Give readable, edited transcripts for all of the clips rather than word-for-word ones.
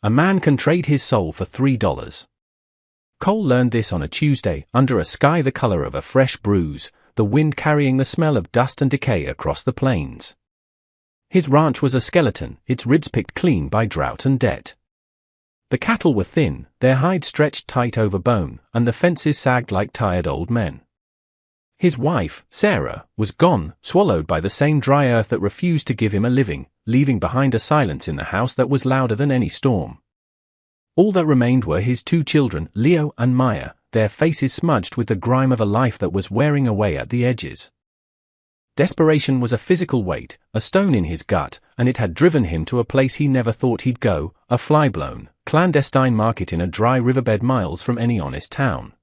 A man can trade his soul for $3. Cole learned this on a Tuesday, under a sky the color of a fresh bruise, the wind carrying the smell of dust and decay across the plains. His ranch was a skeleton, its ribs picked clean by drought and debt. The cattle were thin, their hides stretched tight over bone, and the fences sagged like tired old men. His wife, Sarah, was gone, swallowed by the same dry earth that refused to give him a living, leaving behind a silence in the house that was louder than any storm. All that remained were his 2 children, Leo and Maya, their faces smudged with the grime of a life that was wearing away at the edges. Desperation was a physical weight, a stone in his gut, and it had driven him to a place he never thought he'd go, a fly-blown, clandestine market in a dry riverbed miles from any honest town.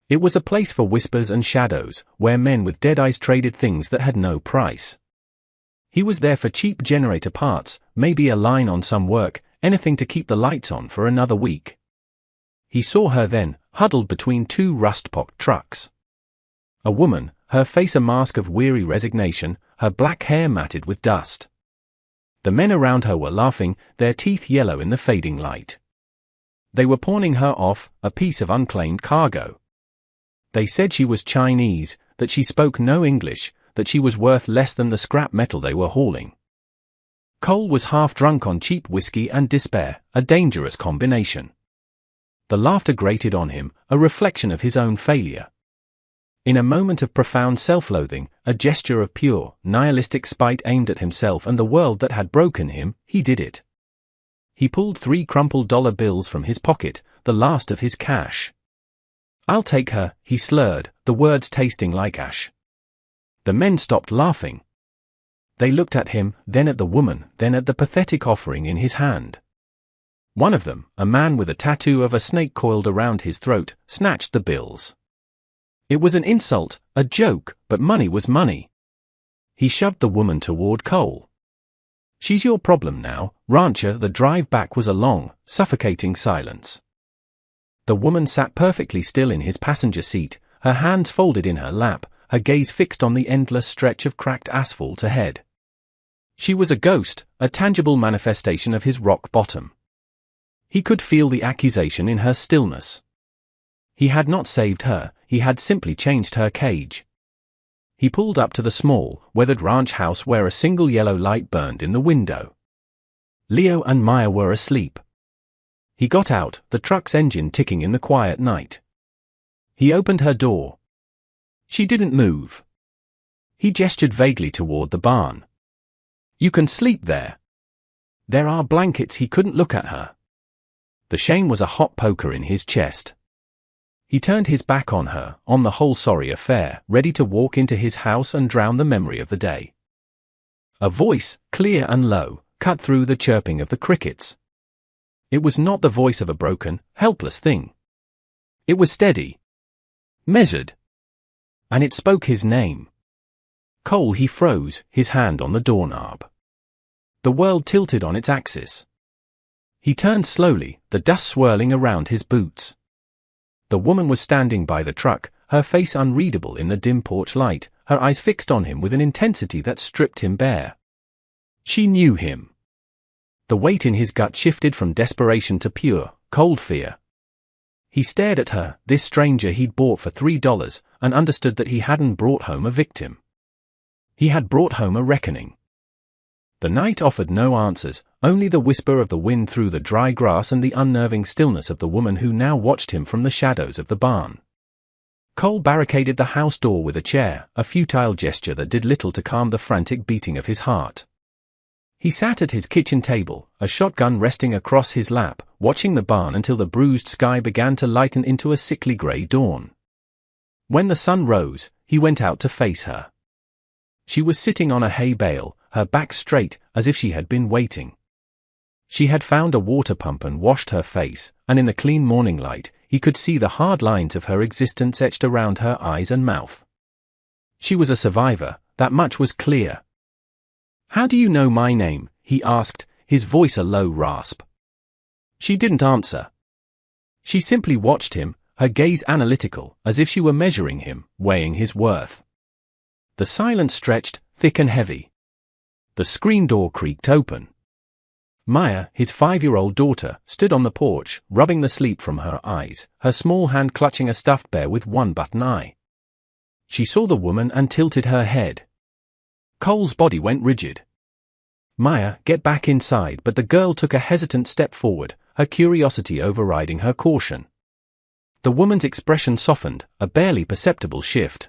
It was a place for whispers and shadows, where men with dead eyes traded things that had no price. He was there for cheap generator parts, maybe a line on some work, anything to keep the lights on for another week. He saw her then, huddled between 2 rust-pocked trucks. A woman, her face a mask of weary resignation, her black hair matted with dust. The men around her were laughing, their teeth yellow in the fading light. They were pawning her off, a piece of unclaimed cargo. They said she was Chinese, that she spoke no English, that she was worth less than the scrap metal they were hauling. Cole was half drunk on cheap whiskey and despair, a dangerous combination. The laughter grated on him, a reflection of his own failure. In a moment of profound self-loathing, a gesture of pure, nihilistic spite aimed at himself and the world that had broken him, he did it. He pulled 3 crumpled dollar bills from his pocket, the last of his cash. "I'll take her," he slurred, the words tasting like ash. The men stopped laughing. They looked at him, then at the woman, then at the pathetic offering in his hand. One of them, a man with a tattoo of a snake coiled around his throat, snatched the bills. It was an insult, a joke, but money was money. He shoved the woman toward Cole. "She's your problem now, rancher." The drive back was a long, suffocating silence. The woman sat perfectly still in his passenger seat, her hands folded in her lap, her gaze fixed on the endless stretch of cracked asphalt ahead. She was a ghost, a tangible manifestation of his rock bottom. He could feel the accusation in her stillness. He had not saved her, he had simply changed her cage. He pulled up to the small, weathered ranch house where a single yellow light burned in the window. Leo and Maya were asleep. He got out, the truck's engine ticking in the quiet night. He opened her door. She didn't move. He gestured vaguely toward the barn. "You can sleep there." "There are blankets." He couldn't look at her. The shame was a hot poker in his chest. He turned his back on her, on the whole sorry affair, ready to walk into his house and drown the memory of the day. A voice, clear and low, cut through the chirping of the crickets. It was not the voice of a broken, helpless thing. It was steady, measured, and it spoke his name. Cole. He froze, his hand on the doorknob. The world tilted on its axis. He turned slowly, the dust swirling around his boots. The woman was standing by the truck, her face unreadable in the dim porch light, her eyes fixed on him with an intensity that stripped him bare. She knew him. The weight in his gut shifted from desperation to pure, cold fear. He stared at her, this stranger he'd bought for $3, and understood that he hadn't brought home a victim. He had brought home a reckoning. The night offered no answers, only the whisper of the wind through the dry grass and the unnerving stillness of the woman who now watched him from the shadows of the barn. Cole barricaded the house door with a chair, a futile gesture that did little to calm the frantic beating of his heart. He sat at his kitchen table, a shotgun resting across his lap, watching the barn until the bruised sky began to lighten into a sickly gray dawn. When the sun rose, he went out to face her. She was sitting on a hay bale, her back straight, as if she had been waiting. She had found a water pump and washed her face, and in the clean morning light, he could see the hard lines of her existence etched around her eyes and mouth. She was a survivor, that much was clear. "How do you know my name?" he asked, his voice a low rasp. She didn't answer. She simply watched him, her gaze analytical, as if she were measuring him, weighing his worth. The silence stretched, thick and heavy. The screen door creaked open. Maya, his 5-year-old daughter, stood on the porch, rubbing the sleep from her eyes, her small hand clutching a stuffed bear with one button eye. She saw the woman and tilted her head. Cole's body went rigid. Maya, get back inside, but the girl took a hesitant step forward, her curiosity overriding her caution. The woman's expression softened, a barely perceptible shift.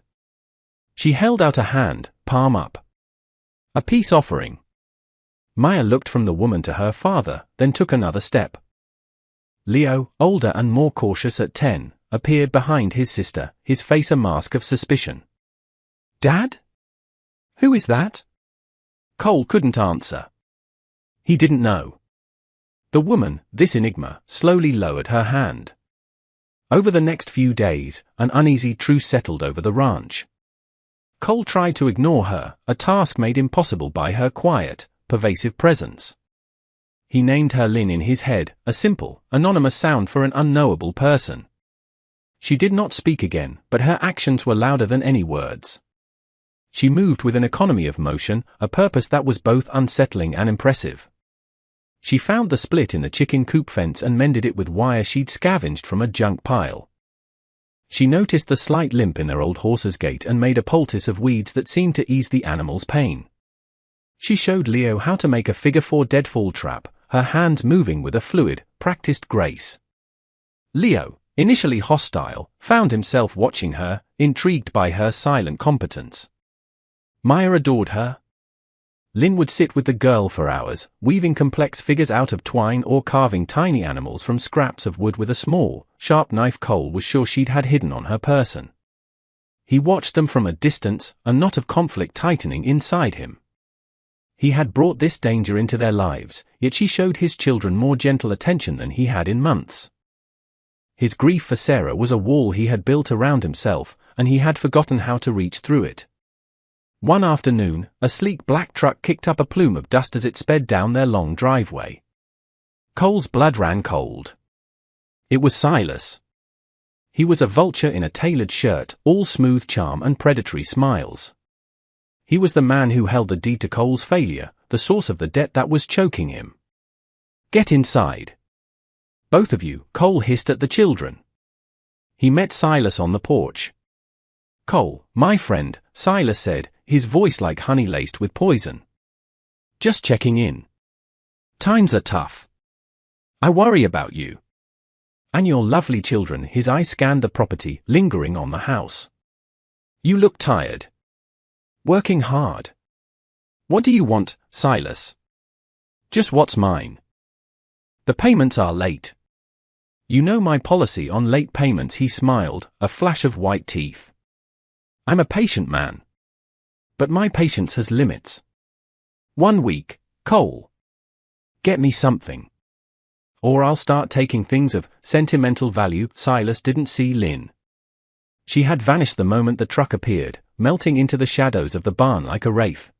She held out a hand, palm up. A peace offering. Maya looked from the woman to her father, then took another step. Leo, older and more cautious at 10, appeared behind his sister, his face a mask of suspicion. "Dad? Who is that?" Cole couldn't answer. He didn't know. The woman, this enigma, slowly lowered her hand. Over the next few days, an uneasy truce settled over the ranch. Cole tried to ignore her, a task made impossible by her quiet, pervasive presence. He named her Lynn in his head, a simple, anonymous sound for an unknowable person. She did not speak again, but her actions were louder than any words. She moved with an economy of motion, a purpose that was both unsettling and impressive. She found the split in the chicken coop fence and mended it with wire she'd scavenged from a junk pile. She noticed the slight limp in their old horse's gait and made a poultice of weeds that seemed to ease the animal's pain. She showed Leo how to make a figure-4 deadfall trap, her hands moving with a fluid, practiced grace. Leo, initially hostile, found himself watching her, intrigued by her silent competence. Maya adored her. Lynn would sit with the girl for hours, weaving complex figures out of twine or carving tiny animals from scraps of wood with a small, sharp knife Cole was sure she'd had hidden on her person. He watched them from a distance, a knot of conflict tightening inside him. He had brought this danger into their lives, yet she showed his children more gentle attention than he had in months. His grief for Sarah was a wall he had built around himself, and he had forgotten how to reach through it. One afternoon, a sleek black truck kicked up a plume of dust as it sped down their long driveway. Cole's blood ran cold. It was Silas. He was a vulture in a tailored shirt, all smooth charm and predatory smiles. He was the man who held the deed to Cole's failure, the source of the debt that was choking him. "Get inside. Both of you," Cole hissed at the children. He met Silas on the porch. "Cole, my friend," Silas said, his voice like honey laced with poison. "Just checking in. Times are tough. I worry about you. And your lovely children." His eye scanned the property, lingering on the house. "You look tired. Working hard. What do you want, Silas?" "Just what's mine. The payments are late. You know my policy on late payments." He smiled, a flash of white teeth. "I'm a patient man. But my patience has limits. 1 week, Cole. Get me something. Or I'll start taking things of sentimental value." Silas didn't see Lynn. She had vanished the moment the truck appeared, melting into the shadows of the barn like a wraith.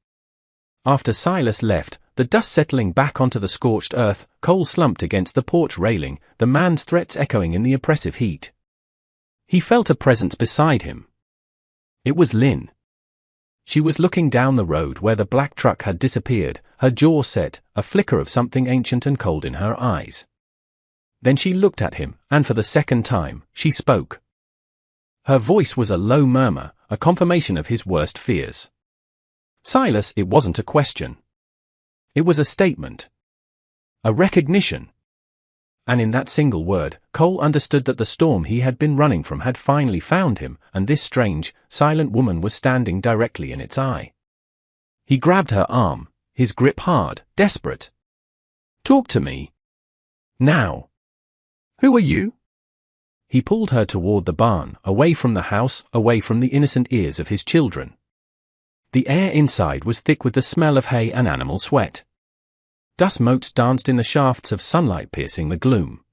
After Silas left, the dust settling back onto the scorched earth, Cole slumped against the porch railing, the man's threats echoing in the oppressive heat. He felt a presence beside him. It was Lynn. She was looking down the road where the black truck had disappeared, her jaw set, a flicker of something ancient and cold in her eyes. Then she looked at him, and for the second time, she spoke. Her voice was a low murmur, a confirmation of his worst fears. "Silas," it wasn't a question. It was a statement. A recognition. And in that single word, Cole understood that the storm he had been running from had finally found him, and this strange, silent woman was standing directly in its eye. He grabbed her arm, his grip hard, desperate. "Talk to me. Now. Who are you?" He pulled her toward the barn, away from the house, away from the innocent ears of his children. The air inside was thick with the smell of hay and animal sweat. Dust motes danced in the shafts of sunlight piercing the gloom.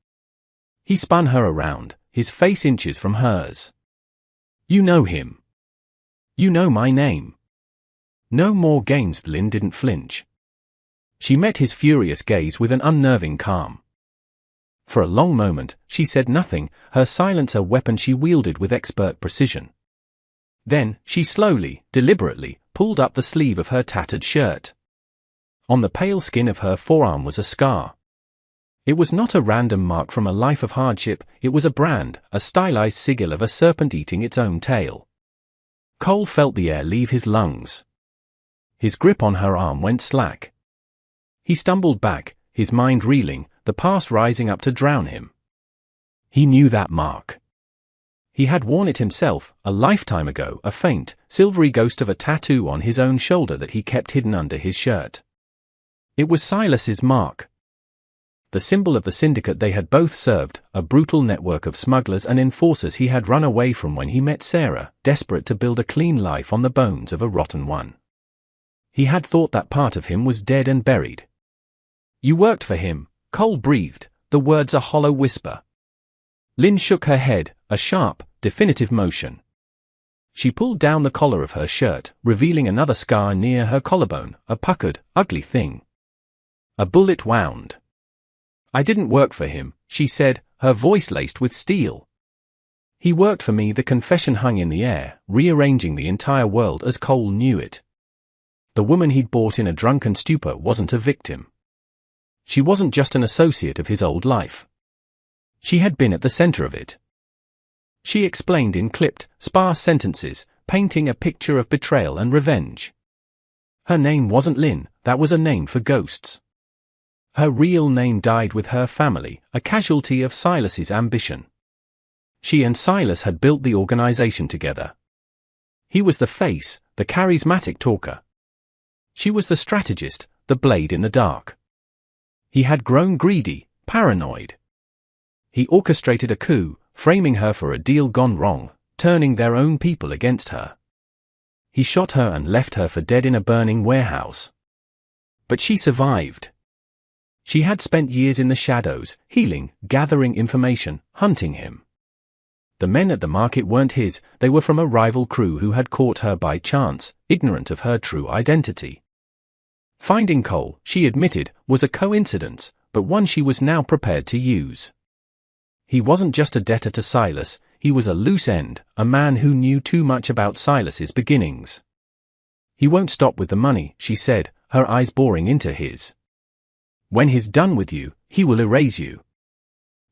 He spun her around, his face inches from hers. "You know him. You know my name." "No more games." Lynn didn't flinch. She met his furious gaze with an unnerving calm. For a long moment, she said nothing, her silence a weapon she wielded with expert precision. Then, she slowly, deliberately, pulled up the sleeve of her tattered shirt. On the pale skin of her forearm was a scar. It was not a random mark from a life of hardship, it was a brand, a stylized sigil of a serpent eating its own tail. Cole felt the air leave his lungs. His grip on her arm went slack. He stumbled back, his mind reeling, the past rising up to drown him. He knew that mark. He had worn it himself, a lifetime ago, a faint, silvery ghost of a tattoo on his own shoulder that he kept hidden under his shirt. It was Silas's mark. The symbol of the syndicate they had both served, a brutal network of smugglers and enforcers he had run away from when he met Sarah, desperate to build a clean life on the bones of a rotten one. He had thought that part of him was dead and buried. "You worked for him," Cole breathed, the words a hollow whisper. Lynn shook her head, a sharp, definitive motion. She pulled down the collar of her shirt, revealing another scar near her collarbone, a puckered, ugly thing. A bullet wound. "I didn't work for him," she said, her voice laced with steel. "He worked for me." The confession hung in the air, rearranging the entire world as Cole knew it. The woman he'd bought in a drunken stupor wasn't a victim. She wasn't just an associate of his old life. She had been at the center of it. She explained in clipped, sparse sentences, painting a picture of betrayal and revenge. Her name wasn't Lynn, that was a name for ghosts. Her real name died with her family, a casualty of Silas's ambition. She and Silas had built the organization together. He was the face, the charismatic talker. She was the strategist, the blade in the dark. He had grown greedy, paranoid. He orchestrated a coup, framing her for a deal gone wrong, turning their own people against her. He shot her and left her for dead in a burning warehouse. But she survived. She had spent years in the shadows, healing, gathering information, hunting him. The men at the market weren't his, they were from a rival crew who had caught her by chance, ignorant of her true identity. Finding Cole, she admitted, was a coincidence, but one she was now prepared to use. He wasn't just a debtor to Silas, he was a loose end, a man who knew too much about Silas's beginnings. "He won't stop with the money," she said, her eyes boring into his. "When he's done with you, he will erase you.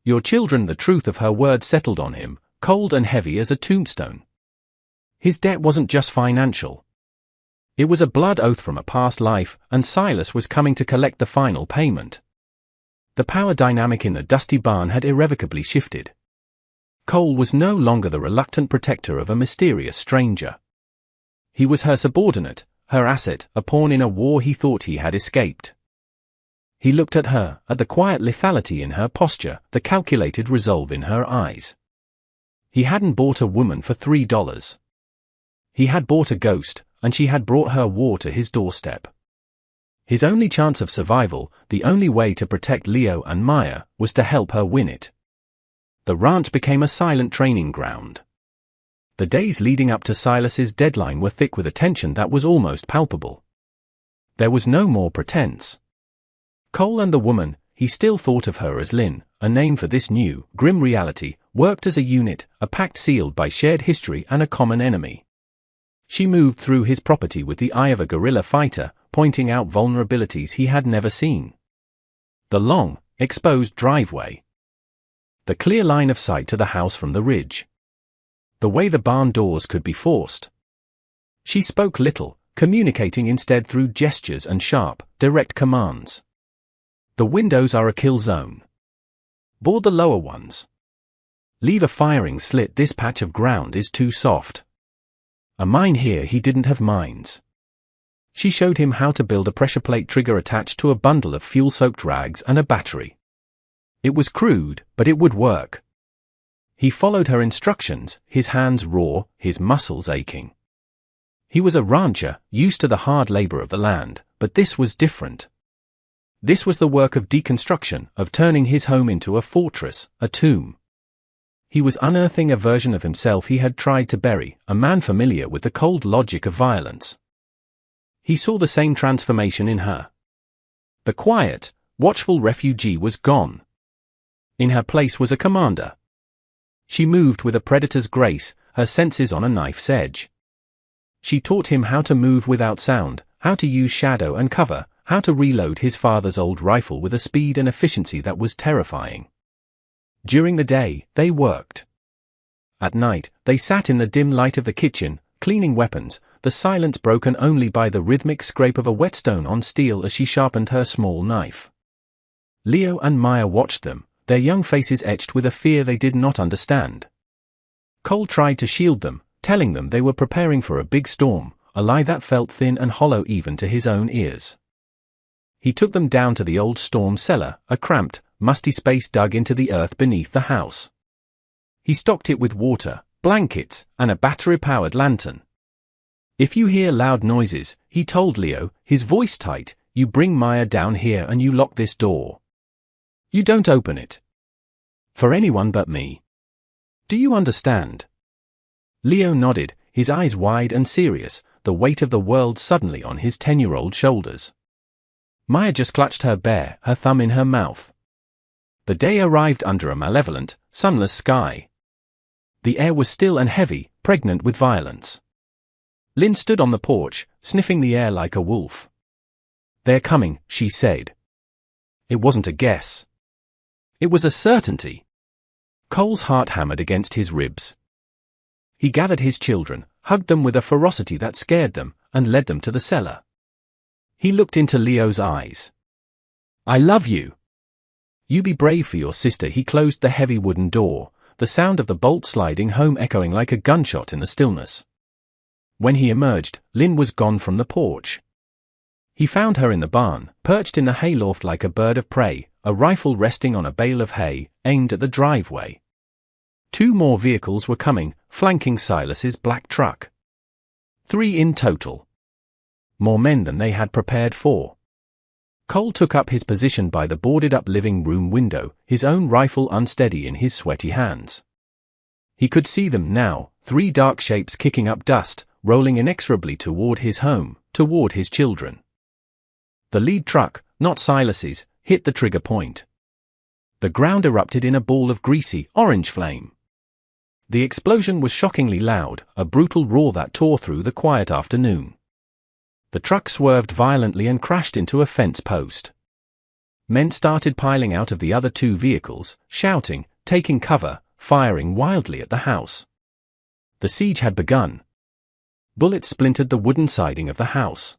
Your children." The truth of her words settled on him, cold and heavy as a tombstone. His debt wasn't just financial. It was a blood oath from a past life, and Silas was coming to collect the final payment. The power dynamic in the dusty barn had irrevocably shifted. Cole was no longer the reluctant protector of a mysterious stranger. He was her subordinate, her asset, a pawn in a war he thought he had escaped. He looked at her, at the quiet lethality in her posture, the calculated resolve in her eyes. He hadn't bought a woman for $3. He had bought a ghost, and she had brought her war to his doorstep. His only chance of survival, the only way to protect Leo and Maya, was to help her win it. The ranch became a silent training ground. The days leading up to Silas's deadline were thick with a tension that was almost palpable. There was no more pretense. Cole and the woman, he still thought of her as Lynn, a name for this new, grim reality, worked as a unit, a pact sealed by shared history and a common enemy. She moved through his property with the eye of a guerrilla fighter, pointing out vulnerabilities he had never seen. The long, exposed driveway. The clear line of sight to the house from the ridge. The way the barn doors could be forced. She spoke little, communicating instead through gestures and sharp, direct commands. "The windows are a kill zone. Board the lower ones. Leave a firing slit. This patch of ground is too soft. A mine here." He didn't have mines. She showed him how to build a pressure plate trigger attached to a bundle of fuel-soaked rags and a battery. It was crude, but it would work. He followed her instructions, his hands raw, his muscles aching. He was a rancher, used to the hard labor of the land, but this was different. This was the work of deconstruction, of turning his home into a fortress, a tomb. He was unearthing a version of himself he had tried to bury, a man familiar with the cold logic of violence. He saw the same transformation in her. The quiet, watchful refugee was gone. In her place was a commander. She moved with a predator's grace, her senses on a knife's edge. She taught him how to move without sound, how to use shadow and cover, how to reload his father's old rifle with a speed and efficiency that was terrifying. During the day, they worked. At night, they sat in the dim light of the kitchen, cleaning weapons, the silence broken only by the rhythmic scrape of a whetstone on steel as she sharpened her small knife. Leo and Maya watched them, their young faces etched with a fear they did not understand. Cole tried to shield them, telling them they were preparing for a big storm, a lie that felt thin and hollow even to his own ears. He took them down to the old storm cellar, a cramped, musty space dug into the earth beneath the house. He stocked it with water, blankets, and a battery-powered lantern. "If you hear loud noises," he told Leo, his voice tight, "you bring Maya down here and you lock this door. You don't open it. For anyone but me. Do you understand?" Leo nodded, his eyes wide and serious, the weight of the world suddenly on his 10-year-old shoulders. Maya just clutched her bear, her thumb in her mouth. The day arrived under a malevolent, sunless sky. The air was still and heavy, pregnant with violence. Lynn stood on the porch, sniffing the air like a wolf. "They're coming," she said. It wasn't a guess. It was a certainty. Cole's heart hammered against his ribs. He gathered his children, hugged them with a ferocity that scared them, and led them to the cellar. He looked into Leo's eyes. "I love you. You be brave for your sister." He closed the heavy wooden door, the sound of the bolt sliding home echoing like a gunshot in the stillness. When he emerged, Lynn was gone from the porch. He found her in the barn, perched in the hayloft like a bird of prey, a rifle resting on a bale of hay, aimed at the driveway. 2 more vehicles were coming, flanking Silas's black truck. 3 in total. More men than they had prepared for. Cole took up his position by the boarded-up living room window, his own rifle unsteady in his sweaty hands. He could see them now, 3 dark shapes kicking up dust, rolling inexorably toward his home, toward his children. The lead truck, not Silas's, hit the trigger point. The ground erupted in a ball of greasy, orange flame. The explosion was shockingly loud, a brutal roar that tore through the quiet afternoon. The truck swerved violently and crashed into a fence post. Men started piling out of the other 2 vehicles, shouting, taking cover, firing wildly at the house. The siege had begun. Bullets splintered the wooden siding of the house.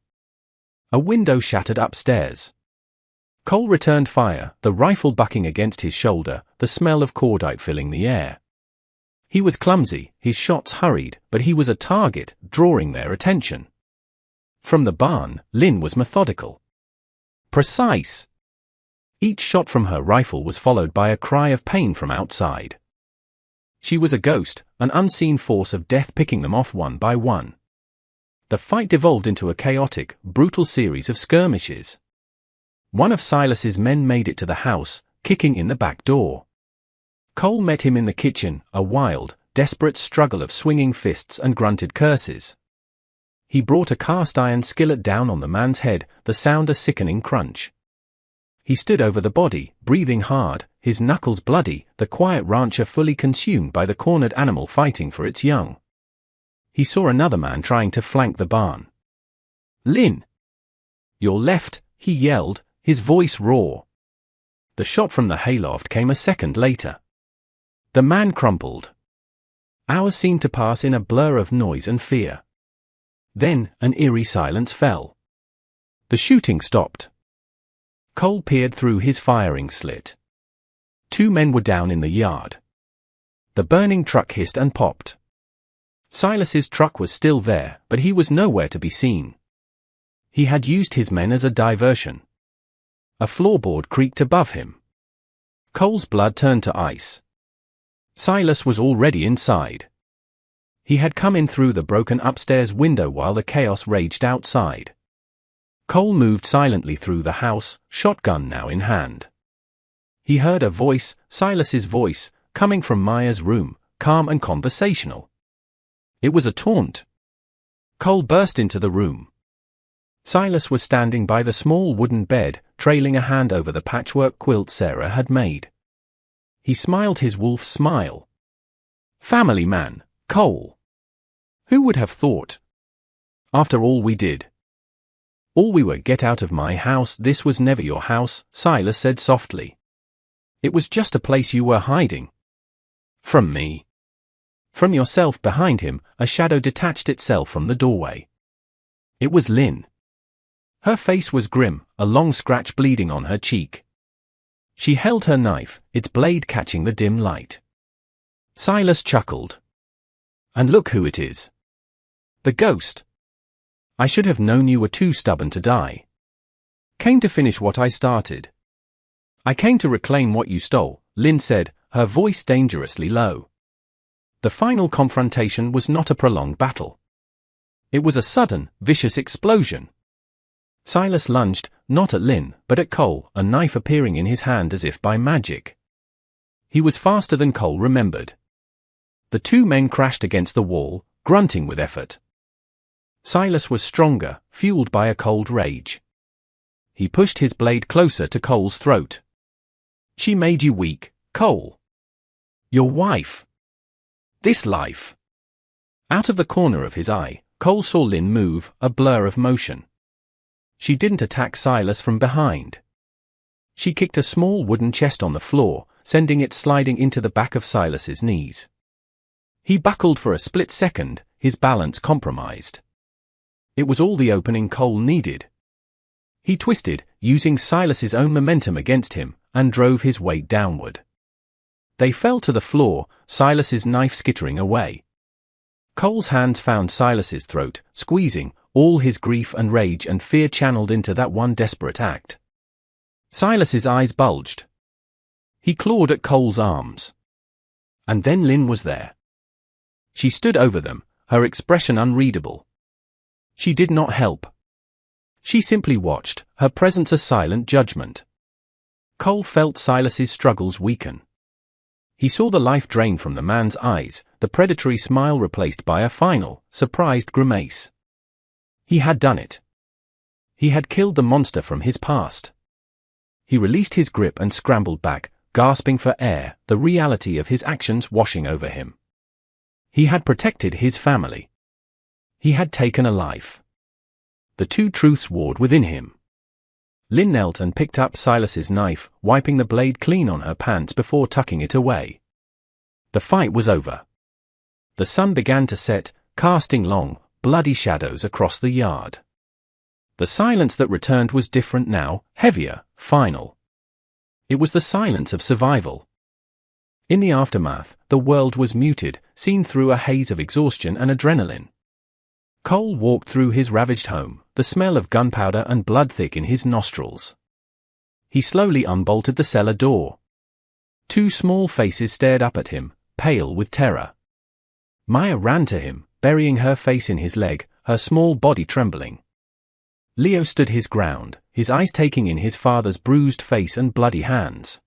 A window shattered upstairs. Cole returned fire, the rifle bucking against his shoulder, the smell of cordite filling the air. He was clumsy, his shots hurried, but he was a target, drawing their attention. From the barn, Lynn was methodical. Precise. Each shot from her rifle was followed by a cry of pain from outside. She was a ghost, an unseen force of death picking them off one by one. The fight devolved into a chaotic, brutal series of skirmishes. One of Silas's men made it to the house, kicking in the back door. Cole met him in the kitchen, a wild, desperate struggle of swinging fists and grunted curses. He brought a cast-iron skillet down on the man's head, the sound a sickening crunch. He stood over the body, breathing hard, his knuckles bloody, the quiet rancher fully consumed by the cornered animal fighting for its young. He saw another man trying to flank the barn. "Lynn! Your left," he yelled, his voice raw. The shot from the hayloft came a second later. The man crumpled. Hours seemed to pass in a blur of noise and fear. Then, an eerie silence fell. The shooting stopped. Cole peered through his firing slit. 2 men were down in the yard. The burning truck hissed and popped. Silas's truck was still there, but he was nowhere to be seen. He had used his men as a diversion. A floorboard creaked above him. Cole's blood turned to ice. Silas was already inside. He had come in through the broken upstairs window while the chaos raged outside. Cole moved silently through the house, shotgun now in hand. He heard a voice, Silas's voice, coming from Maya's room, calm and conversational. It was a taunt. Cole burst into the room. Silas was standing by the small wooden bed, trailing a hand over the patchwork quilt Sarah had made. He smiled his wolf smile. "Family man, Cole. Who would have thought? After all we did." All we were, get out of my house. This was never your house, Silas said softly. It was just a place you were hiding. From me. From yourself. Behind him, a shadow detached itself from the doorway. It was Lynn. Her face was grim, a long scratch bleeding on her cheek. She held her knife, its blade catching the dim light. Silas chuckled. And look who it is. The ghost. I should have known you were too stubborn to die. Came to finish what I started. I came to reclaim what you stole, Lynn said, her voice dangerously low. The final confrontation was not a prolonged battle. It was a sudden, vicious explosion. Silas lunged, not at Lynn, but at Cole, a knife appearing in his hand as if by magic. He was faster than Cole remembered. The two men crashed against the wall, grunting with effort. Silas was stronger, fueled by a cold rage. He pushed his blade closer to Cole's throat. She made you weak, Cole. Your wife. This life. Out of the corner of his eye, Cole saw Lynn move, a blur of motion. She didn't attack Silas from behind. She kicked a small wooden chest on the floor, sending it sliding into the back of Silas's knees. He buckled for a split second, his balance compromised. It was all the opening Cole needed. He twisted, using Silas's own momentum against him, and drove his weight downward. They fell to the floor, Silas's knife skittering away. Cole's hands found Silas's throat, squeezing, all his grief and rage and fear channeled into that one desperate act. Silas's eyes bulged. He clawed at Cole's arms. And then Lynn was there. She stood over them, her expression unreadable. She did not help. She simply watched, her presence a silent judgment. Cole felt Silas's struggles weaken. He saw the life drain from the man's eyes, the predatory smile replaced by a final, surprised grimace. He had done it. He had killed the monster from his past. He released his grip and scrambled back, gasping for air, the reality of his actions washing over him. He had protected his family. He had taken a life. The two truths warred within him. Lynn knelt and picked up Silas's knife, wiping the blade clean on her pants before tucking it away. The fight was over. The sun began to set, casting long, bloody shadows across the yard. The silence that returned was different now, heavier, final. It was the silence of survival. In the aftermath, the world was muted, seen through a haze of exhaustion and adrenaline. Cole walked through his ravaged home, the smell of gunpowder and blood thick in his nostrils. He slowly unbolted the cellar door. Two small faces stared up at him, pale with terror. Maya ran to him, burying her face in his leg, her small body trembling. Leo stood his ground, his eyes taking in his father's bruised face and bloody hands.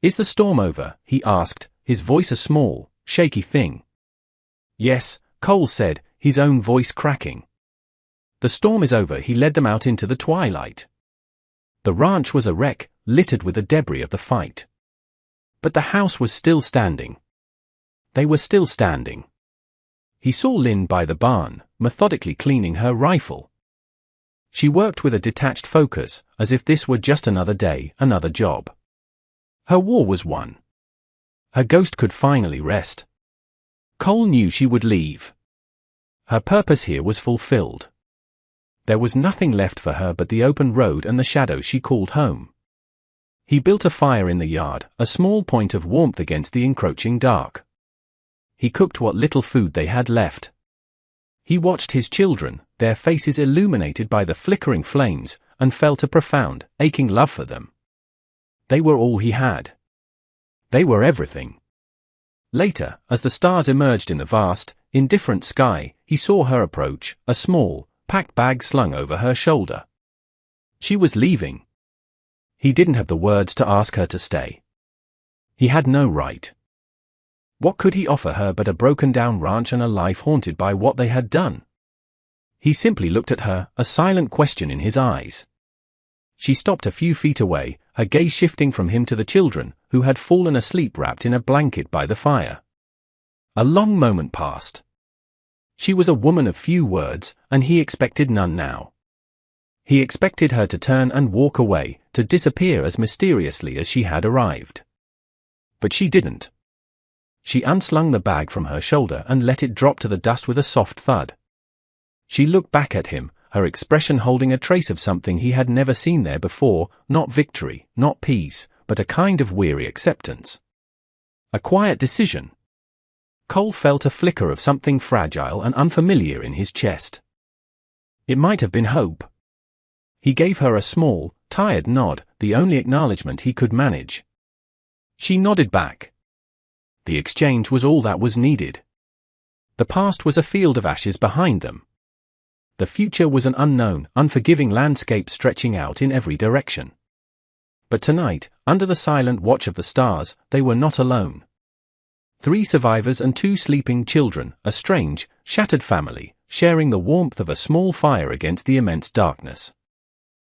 "Is the storm over?" he asked, his voice a small, shaky thing. "Yes," Cole said, his own voice cracking. "The storm is over." He led them out into the twilight. The ranch was a wreck, littered with the debris of the fight. But the house was still standing. They were still standing. He saw Lynn by the barn, methodically cleaning her rifle. She worked with a detached focus, as if this were just another day, another job. Her war was won. Her ghost could finally rest. Cole knew she would leave. Her purpose here was fulfilled. There was nothing left for her but the open road and the shadows she called home. He built a fire in the yard, a small point of warmth against the encroaching dark. He cooked what little food they had left. He watched his children, their faces illuminated by the flickering flames, and felt a profound, aching love for them. They were all he had. They were everything. Later, as the stars emerged in the vast, indifferent sky, he saw her approach, a small, packed bag slung over her shoulder. She was leaving. He didn't have the words to ask her to stay. He had no right. What could he offer her but a broken-down ranch and a life haunted by what they had done? He simply looked at her, a silent question in his eyes. She stopped a few feet away, her gaze shifting from him to the children, who had fallen asleep wrapped in a blanket by the fire. A long moment passed. She was a woman of few words, and he expected none now. He expected her to turn and walk away, to disappear as mysteriously as she had arrived. But she didn't. She unslung the bag from her shoulder and let it drop to the dust with a soft thud. She looked back at him, her expression holding a trace of something he had never seen there before, not victory, not peace, but a kind of weary acceptance. A quiet decision. Cole felt a flicker of something fragile and unfamiliar in his chest. It might have been hope. He gave her a small, tired nod, the only acknowledgement he could manage. She nodded back. The exchange was all that was needed. The past was a field of ashes behind them. The future was an unknown, unforgiving landscape stretching out in every direction. But tonight, under the silent watch of the stars, they were not alone. 3 survivors and 2 sleeping children, a strange, shattered family, sharing the warmth of a small fire against the immense darkness.